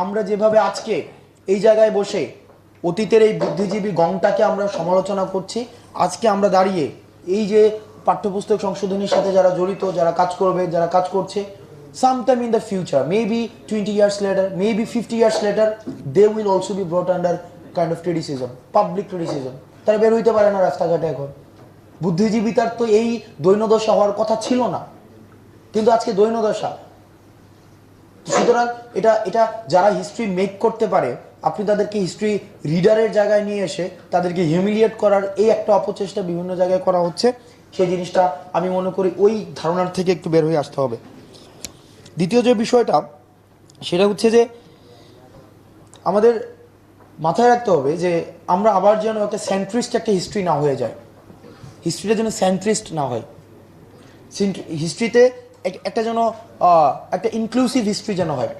আমরা যেভাবে আজকে এই জায়গায় বসে অতীতের এই বুদ্ধিজীবী গংটাকে আমরা সমালোচনা করছি, আজকে আমরা দাঁড়িয়ে এই যে পাঠ্যপুস্তক সংশোধনীর সাথে যারা জড়িত, যারা কাজ করবে, যারা কাজ করছে, sometime in the future, maybe 20 years later, maybe 50 years later, they will also be brought under kind of criticism, public criticism. তারা বের হইতে পারে না রাস্তাঘাটে এখন। বুদ্ধিজীবিতার তো এই দৈন্যদশা হওয়ার কথা ছিল না, কিন্তু আজকে দৈন্যদশা। সুতরাং এটা এটা যারা হিস্ট্রি মেক করতে পারে, আপনি তাদেরকে হিস্ট্রি রিডারের জায়গায় নিয়ে এসে তাদেরকে হিউমিলিয়েট করার এই একটা অপচেষ্টা বিভিন্ন জায়গায় করা হচ্ছে। সেই জিনিসটা আমি মনে করি ওই ধারণার থেকে একটু বের হয়ে আসতে হবে। দ্বিতীয় যে বিষয়টা সেটা হচ্ছে যে আমাদের মাথায় রাখতে হবে যে আমরা আবার যেন একটা সেন্ট্রিস্ট একটা হিস্ট্রি না হয়ে যায়, হিস্ট্রিটা যেন সেন্ট্রিস্ট না হয়। হিস্ট্রিতে একটা যেন একটা ইনক্লুসিভ হিস্ট্রি যেন হয়।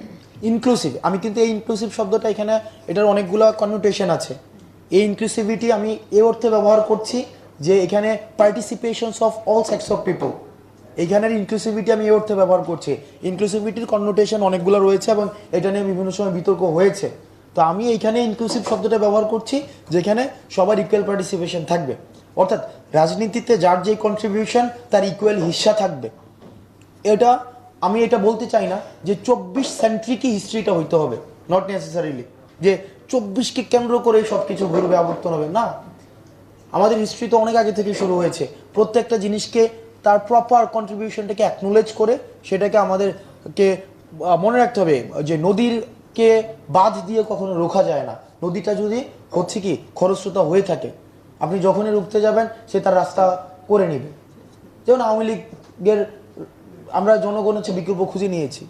ইনক্লুসিভ, আমি কিন্তু এই ইনক্লুসিভ শব্দটা এখানে এটার অনেকগুলো কননোটেশন আছে। এই ইনক্লুসিভিটি আমি এ অর্থে ব্যবহার করছি যে এখানে পার্টিসিপেশনস of all sex of people, এইখানের ইনক্লুসিভিটি আমি এই অর্থে ব্যবহার করছি। ইনক্লুসিভিটির কননোটেশন অনেকগুলো রয়েছে এবং এটা নিয়ে বিভিন্ন সময় বিতর্ক হয়েছে। তো আমি এইখানে ইনক্লুসিভ শব্দটা ব্যবহার করছি যেখানে সবার ইকুয়াল পার্টিসিপেশন থাকবে, অর্থাৎ রাজনীতিতে যার যে কন্ট্রিবিউশন তার ইকুয়াল হিস্সা থাকবে। এটা আমি এটা বলতে চাই না যে 24 সেন্ট্রিকই হিস্ট্রিটা হইতে হবে, নট নেসেসারিলি যে 24কে কেন্দ্র করে সব কিছু ঘুরবে আবর্তন হবে না। আমাদের হিস্ট্রি তো অনেক আগে থেকে শুরু হয়েছে। প্রত্যেকটা জিনিসকে তার প্রপার কন্ট্রিবিউশনটাকে অ্যাকনোলেজ করে সেটাকে আমাদেরকে মনে রাখতে হবে যে নদীরকে বাঁধ দিয়ে কখনো রোখা যায় না। নদীটা যদি হচ্ছে কি খরস্রোতা হয়ে থাকে, আপনি যখনই রুখতে যাবেন সে তার রাস্তা করে নেবে। যেমন আওয়ামী লীগের আমরা জনগণ হচ্ছে বিকল্প খুঁজে নিয়েছি।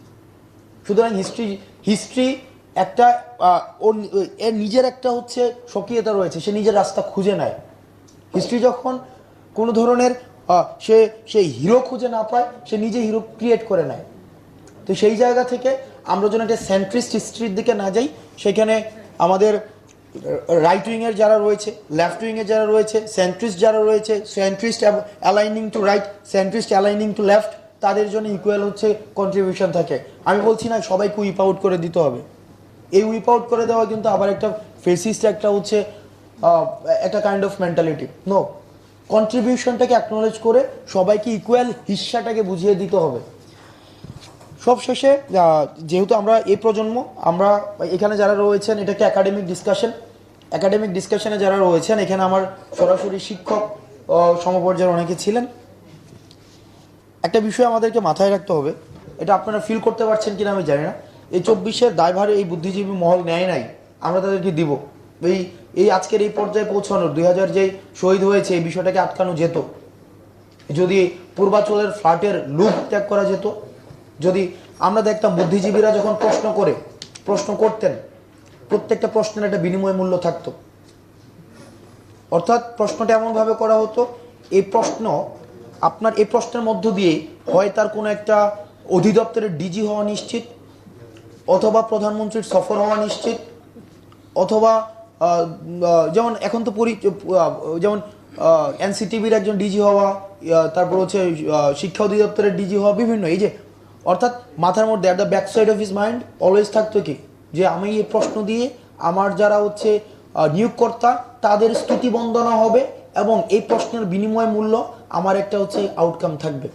সুতরাং হিস্ট্রি একটা এর নিজের একটা হচ্ছে স্বকীয়তা রয়েছে, সে নিজের রাস্তা খুঁজে নেয়। হিস্ট্রি যখন কোনো ধরনের সে হিরো খুঁজে না পায়, সে নিজে হিরো ক্রিয়েট করে নেয়। তো সেই জায়গা থেকে আমরা যেন একটা সেন্ট্রিস্ট হিস্ট্রির দিকে না যাই, সেখানে আমাদের রাইট উইংয়ের যারা রয়েছে, লেফট উইংয়ের যারা রয়েছে, সেন্ট্রিস্ট যারা রয়েছে, centrist aligning to right, centrist aligning to left, তাদের জন্য ইকুয়াল হচ্ছে কন্ট্রিবিউশন থাকে। আমি বলছি না সবাইকে উইপ আউট করে দিতে হবে। এই উইপ আউট করে দেওয়া কিন্তু আবার একটা ফেসিস্ট একটা হচ্ছে একটা কাইন্ড অফ মেন্টালিটি। নো, কন্ট্রিবিউশনটাকে অ্যাকনোলেজ করে সবাইকে ইকুয়াল হিস্সাটাকে বুঝিয়ে দিতে হবে। সব শেষে যেহেতু আমরা এই প্রজন্ম, আমরা এখানে যারা রয়েছেন এটাকে একাডেমিক ডিসকাশনে যারা রয়েছেন, এখানে আমার সরাসরি শিক্ষক সমপর্যায়ের অনেকে ছিলেন। একটা বিষয় আমাদেরকে মাথায় রাখতে হবে, এটা আপনারা ফিল করতে পারছেন কিনা আমি জানি না, এই 24-এর দায়ভার এই বুদ্ধিজীবী মহল নেয় নাই, আমরা তাদেরকে দিব। এই আজকের এই পর্যায়ে পৌঁছানোর 2000 যেই শহীদ হয়েছে এই বিষয়টাকে আটকানো যেত, যদি পূর্বাঞ্চলের ফ্ল্যাটের লুপ ত্যাগ করা যেত, যদি আমরা দেখতাম বুদ্ধিজীবীরা যখন প্রশ্ন করতেন, প্রত্যেকটা প্রশ্নের একটা বিনিময় মূল্য থাকতো। অর্থাৎ প্রশ্নটা এমনভাবে করা হতো, এই প্রশ্নের মধ্য দিয়ে হয় তার কোনো একটা অধিদপ্তরের ডিজি হওয়া নিশ্চিত, অথবা প্রধানমন্ত্রীর সফর হওয়া নিশ্চিত, অথবা যেমন এখন তো যেমন এনসিটিভির একজন ডিজি হওয়া, তারপর হচ্ছে শিক্ষা অধিদপ্তরের ডিজি হওয়া, বিভিন্ন এই যে, অর্থাৎ মাথার মধ্যে at the back side of his mind always থাকতো কি যে আমি এই প্রশ্ন দিয়ে আমার যারা হচ্ছে নিয়োগকর্তা তাদের স্তুতি বন্দনা হবে এবং এই প্রশ্নের বিনিময় মূল্য আমার একটা হচ্ছে আউটকাম থাকবে।